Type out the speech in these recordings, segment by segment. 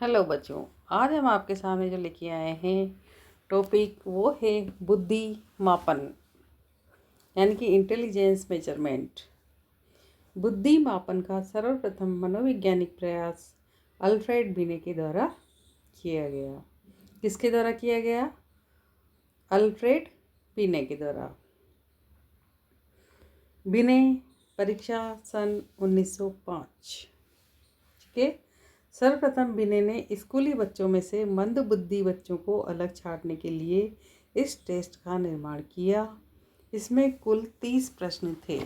Hello बच्चों, आज हम आपके सामने जो लेके आए हैं टॉपिक वो है बुद्धि मापन यानी कि इंटेलिजेंस मेजरमेंट। बुद्धि मापन का सर्वप्रथम मनोवैज्ञानिक प्रयास अल्फ्रेड बिने के द्वारा किया गया। किसके द्वारा किया गया? अल्फ्रेड बिने के द्वारा। बिने परीक्षा सन 1905। ठीक है। सर्वप्रथम बिने ने स्कूली बच्चों में से मंदबुद्धि बच्चों को अलग छांटने के लिए इस टेस्ट का निर्माण किया। इसमें कुल 30 प्रश्न थे।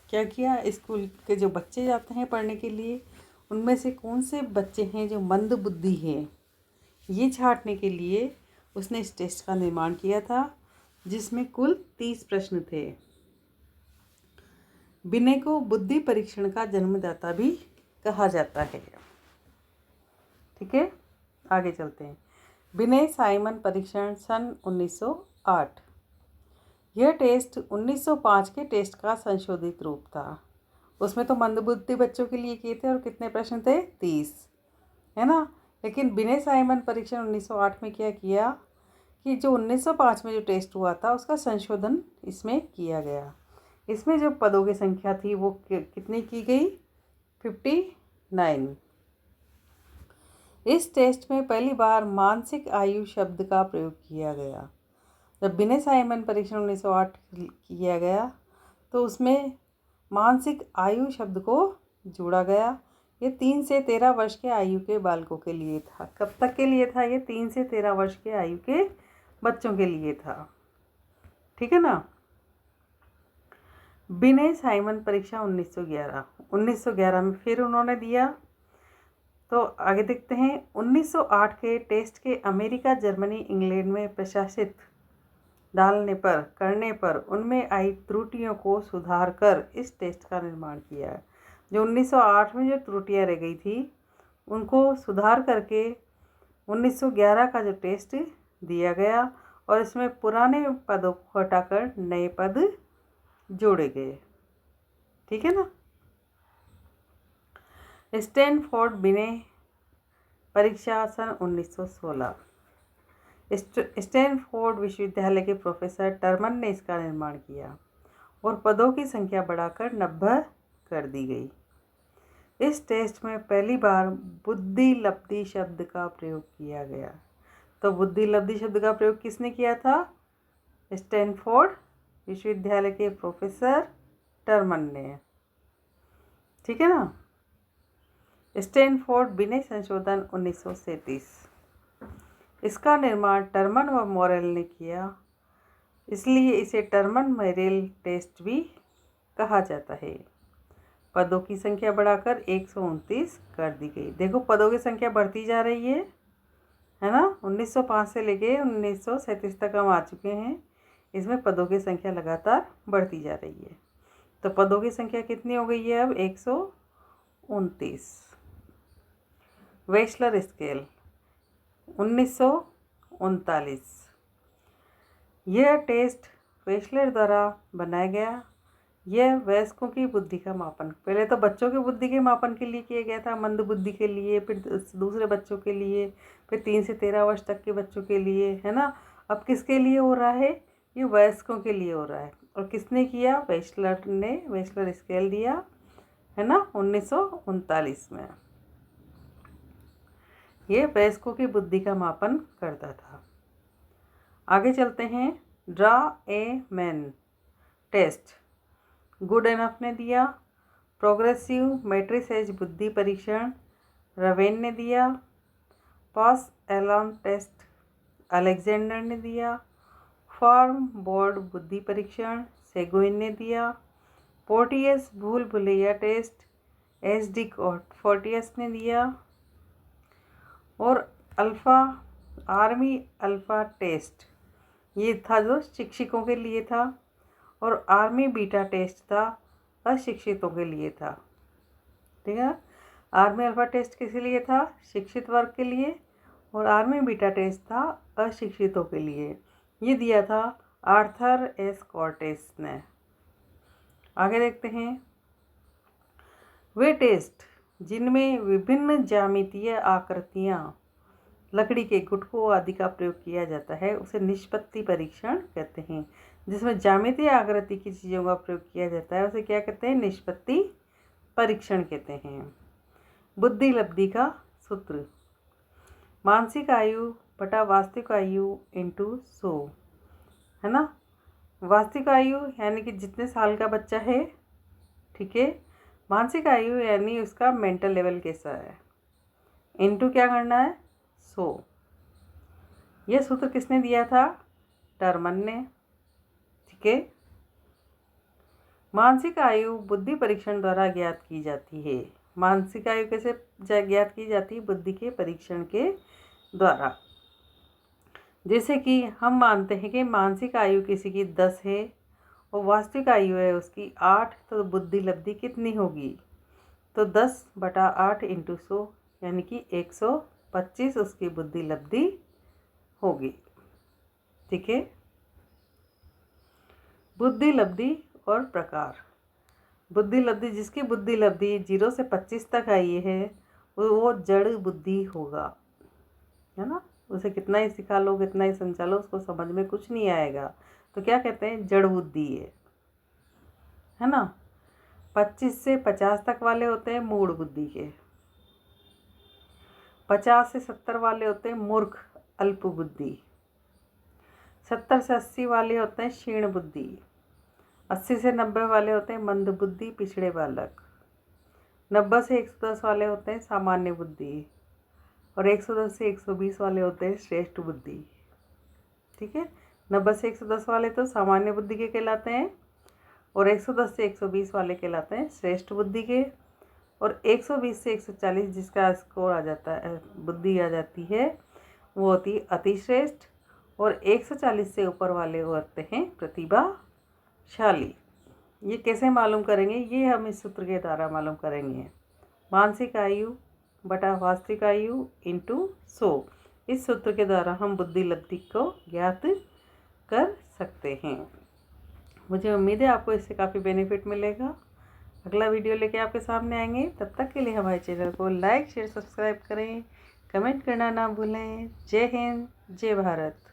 क्या किया? स्कूल के जो बच्चे जाते हैं पढ़ने के लिए, उनमें से कौन से बच्चे हैं जो मंदबुद्धि हैं, ये छांटने के लिए उसने इस टेस्ट का निर्माण किया था, जिसमें कुल 30 प्रश्न थे। बिने को बुद्धि परीक्षण का जन्मदाता भी कहा जाता है। ठीक है, आगे चलते हैं। बिने साइमन परीक्षण सन 1908। यह टेस्ट 1905 के टेस्ट का संशोधित रूप था। उसमें तो मंदबुद्धि बच्चों के लिए किए थे और कितने प्रश्न थे? 30, है ना। लेकिन बिने साइमन परीक्षण 1908 में क्या किया कि जो 1905 में जो टेस्ट हुआ था उसका संशोधन इसमें किया गया। इसमें जो पदों की संख्या थी वो कितनी की गई? 59। इस टेस्ट में पहली बार मानसिक आयु शब्द का प्रयोग किया गया। जब बिने साइमन परीक्षण 1908 किया गया तो उसमें मानसिक आयु शब्द को जोड़ा गया। ये 3 से 13 वर्ष के आयु के बालकों के लिए था। कब तक के लिए था? ये 3 से 13 वर्ष के आयु के बच्चों के लिए था। ठीक है ना। बिने साइमन परीक्षा 1911 में फिर उन्होंने दिया। तो आगे देखते हैं। 1908 के टेस्ट के अमेरिका, जर्मनी, इंग्लैंड में प्रशासित करने पर उनमें आई त्रुटियों को सुधार कर इस टेस्ट का निर्माण किया। जो 1908 में जो त्रुटियां रह गई थी उनको सुधार करके 1911 का जो टेस्ट दिया गया और इसमें पुराने पदों को हटाकर नए पद जोड़े गए। ठीक है ना। स्टैनफोर्ड बिने परीक्षा सन 1916। स्टैनफोर्ड विश्वविद्यालय के प्रोफेसर टर्मन ने इसका निर्माण किया और पदों की संख्या बढ़ाकर 90 कर दी गई। इस टेस्ट में पहली बार बुद्धिलब्धि शब्द का प्रयोग किया गया। तो बुद्धिलब्धि शब्द का प्रयोग किसने किया था? स्टैनफोर्ड विश्वविद्यालय के प्रोफेसर टर्मन ने। ठीक है ना। स्टैनफोर्ड बिने संशोधन 1937। इसका निर्माण टर्मन व मॉरेल ने किया, इसलिए इसे टर्मन मॉरेल टेस्ट भी कहा जाता है। पदों की संख्या बढ़ाकर 129 कर दी गई। देखो पदों की संख्या बढ़ती जा रही है ना। 1905 से लेके 1937 तक हम आ चुके हैं। इसमें पदों की संख्या लगातार बढ़ती जा रही है। तो पदों की संख्या कितनी हो गई है अब? 129। वेशलर स्केल 1939। यह टेस्ट वेशलर द्वारा बनाया गया। यह वयस्कों की बुद्धि का मापन, पहले तो बच्चों की बुद्धि के मापन के लिए किया गया था, मंद बुद्धि के लिए, फिर दूसरे बच्चों के लिए, फिर 3 से 13 वर्ष तक के बच्चों के लिए, है ना। अब किसके लिए हो रहा है? ये वयस्कों के लिए हो रहा है। और किसने किया? वेशलर ने वेशलर स्केल दिया, है ना, 1939 में। ये वयस्कों की बुद्धि का मापन करता था। आगे चलते हैं। Draw a man taste good enough ने दिया। प्रोग्रेसिव मैट्रिसेज बुद्धि परीक्षण रवेन ने दिया। पास एलार्म टेस्ट अलेक्जेंडर ने दिया। फॉर्म बोर्ड बुद्धि परीक्षण सेगुइन ने दिया। पोर्टियस भूल भुलैया टेस्ट एसडी फोर्टियस ने दिया। और आर्मी अल्फ़ा टेस्ट ये था जो शिक्षकों के लिए था, और आर्मी बीटा टेस्ट था अशिक्षितों के लिए था। ठीक है। आर्मी अल्फ़ा टेस्ट किस लिए था? शिक्षित वर्ग के लिए। और आर्मी बीटा टेस्ट था अशिक्षितों के लिए। ये दिया था आर्थर एस कॉर्टेस ने। आगे देखते हैं। वे टेस्ट जिनमें विभिन्न ज्यामितीय आकृतियाँ, लकड़ी के गुटकों आदि का प्रयोग किया जाता है, उसे निष्पत्ति परीक्षण कहते हैं। जिसमें ज्यामितीय आकृति की चीज़ों का प्रयोग किया जाता है उसे क्या कहते हैं? निष्पत्ति परीक्षण कहते हैं। बुद्धि लब्धि का सूत्र, मानसिक आयु बटा वास्तविक आयु इंटू 100, है ना। वास्तविक आयु यानी कि जितने साल का बच्चा है, ठीक है। मानसिक आयु यानी उसका मेंटल लेवल कैसा है, इंटू क्या करना है? 100। यह सूत्र किसने दिया था? टर्मन ने, ठीक है। मानसिक आयु बुद्धि परीक्षण द्वारा ज्ञात की जाती है। मानसिक आयु कैसे ज्ञात की जाती है? बुद्धि के परीक्षण के द्वारा। जैसे कि हम मानते हैं कि मानसिक आयु किसी की 10 है और वास्तविक आयु है उसकी 8, तो बुद्धि लब्धि कितनी होगी? तो 10 बटा 8 इंटू 100 यानी कि 125 उसकी बुद्धि लब्धि होगी, ठीक है। बुद्धि लब्धि और प्रकार। बुद्धि लब्धि, जिसकी बुद्धि लब्धि 0 से 25 तक आई है वो जड़ बुद्धि होगा, है ना। उसे कितना ही सिखा लो, कितना ही समझा लो, उसको समझ में कुछ नहीं आएगा। तो क्या कहते हैं? जड़ बुद्धि है ना। 25 से 50 तक वाले होते हैं मूढ़ बुद्धि के। 50 से 70 वाले होते हैं मूर्ख अल्प बुद्धि। 70 से 80 वाले होते हैं क्षीण बुद्धि। 80 से 90 वाले होते हैं मंद बुद्धि पिछड़े बालक। 90 से 110 वाले होते हैं सामान्य बुद्धि। और 110 से 120 वाले होते हैं श्रेष्ठ बुद्धि, ठीक है। 90 से 110 वाले तो सामान्य बुद्धि के कहलाते हैं और 110 से 120 वाले कहलाते हैं श्रेष्ठ बुद्धि के। और 120 से 140 जिसका स्कोर आ जाता है, बुद्धि आ जाती है, वो होती है अतिश्रेष्ठ। और 140 से ऊपर वाले होते हैं प्रतिभाशाली। ये कैसे मालूम करेंगे? ये हम इस सूत्र के द्वारा मालूम करेंगे। मानसिक आयु बटा वास्तविक आयु इंटू 100, इस सूत्र के द्वारा हम बुद्धि लब्धि को ज्ञात कर सकते हैं। मुझे उम्मीद है आपको इससे काफ़ी बेनिफिट मिलेगा। अगला वीडियो लेके आपके सामने आएंगे। तब तक के लिए हमारे चैनल को लाइक शेयर सब्सक्राइब करें, कमेंट करना ना भूलें। जय हिंद, जय भारत।